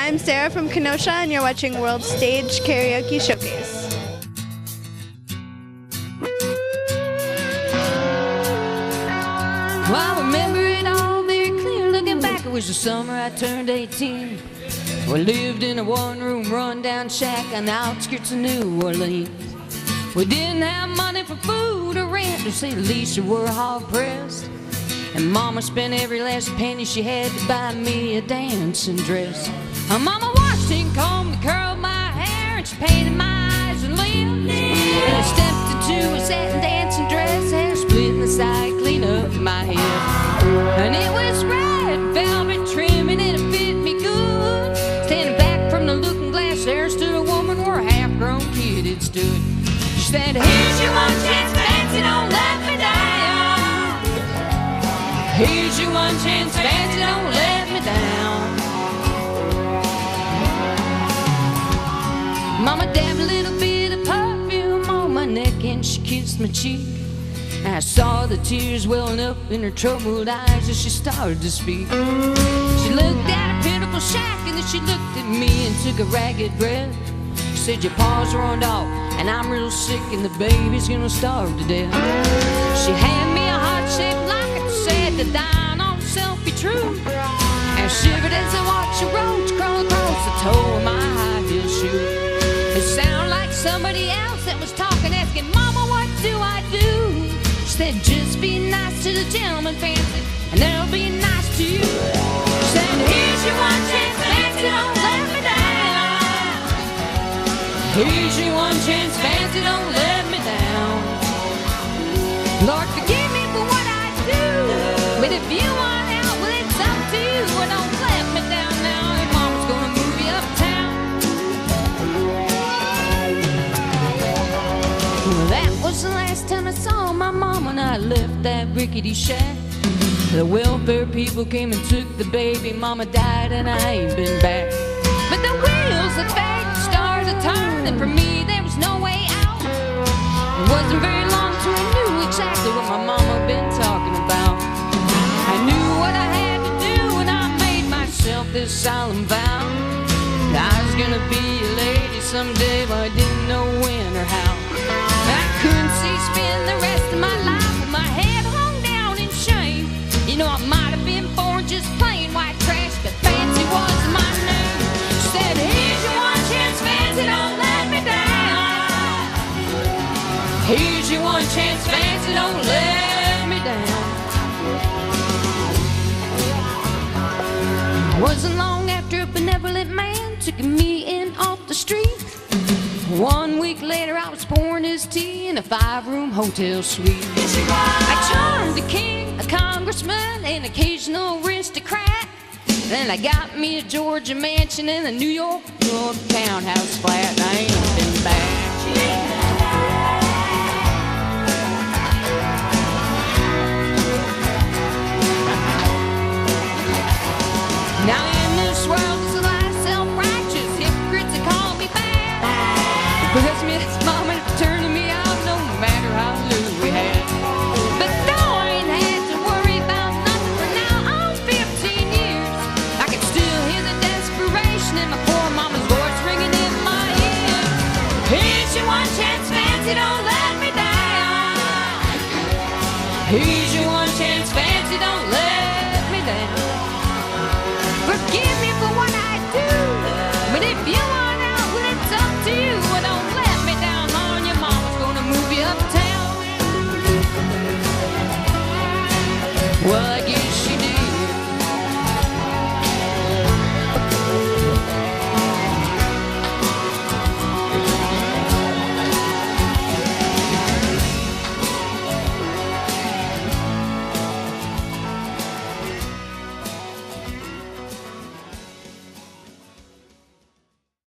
I'm Sarah from Kenosha, and you're watching World Stage Karaoke Showcase. Well, I remember it all very clear. Looking back, it was the summer I turned 18. We lived in a one-room run-down shack on the outskirts of New Orleans. We didn't have money for food or rent, to say the least. We were hard-pressed, and Mama spent every last penny she had to buy me a dancing dress. Mama washed and combed and curled my hair, and she painted my eyes and lips. And I stepped into a satin dancing dress, hair split in the side, clean up my head. And it was red velvet trimming, and it fit me good. Standing back from the looking glass, there stood a woman where a half-grown kid had stood. She said, "Here's your one chance, fancy, don't let me down. Here's your one chance, fancy, don't let me down." Mama dabbed a little bit of perfume on my neck and she kissed my cheek. I saw the tears welling up in her troubled eyes as she started to speak. She looked at her pitiful shack and then she looked at me and took a ragged breath. She said, "Your paws runned off and I'm real sick and the baby's gonna starve to death." She handed me a heart-shaped locket, said that dying on self be true. I shivered as I watched a roach crawl across the toe of my high heel shoe. It sounded like somebody else that was talking, asking, "Mama, what do I do?" She said, "Just be nice to the gentleman, fancy, and they'll be nice to you." She said, "Here's your one chance, fancy, don't let me down. Here's your one chance, fancy, don't let me down. Lord, forgive me for what I do, but if you want out, well, it's up to you. Well, don't let me down now. Your mama's gonna move you uptown." Well, that was the last time I saw my mom when I left that rickety shack. The welfare people came and took the baby. Mama died and I ain't been back. But the wheels of fate started to turn, and for me there was no way out. It wasn't very long till I knew exactly what my mama been talking about. I knew what I had to do, and I made myself this solemn vow. I was gonna be a lady someday, but I didn't know when or how. I couldn't see spend the rest of my life with my head hung down in shame. You know, I might have been born just plain white trash, but fancy was my name. She said, "Here's your one chance, fancy, don't let me down. Here's your one chance, fancy, don't let me down." Wasn't long after a benevolent man took me in off the street. 1 week later I was pouring his tea in a 5-room hotel suite. I charmed a king, a congressman, an occasional aristocrat. Then I got me a Georgia mansion and a New York townhouse flat, and I ain't been back. Now in this world there's a lot of self-righteous hypocrites that call me bad. Because Miss Mama turning me out no matter how little we had. But though I ain't had to worry about nothing for now on 15 years, I can still hear the desperation in my poor mama's voice ringing in my ear. "Here's your one chance, fancy, don't let me down. Here's your one chance, fancy, don't let me down. Forgive me for what I do, but if you want out, well, it's up to you. Well, don't let me down, Lord, your mama's gonna move you uptown. Well,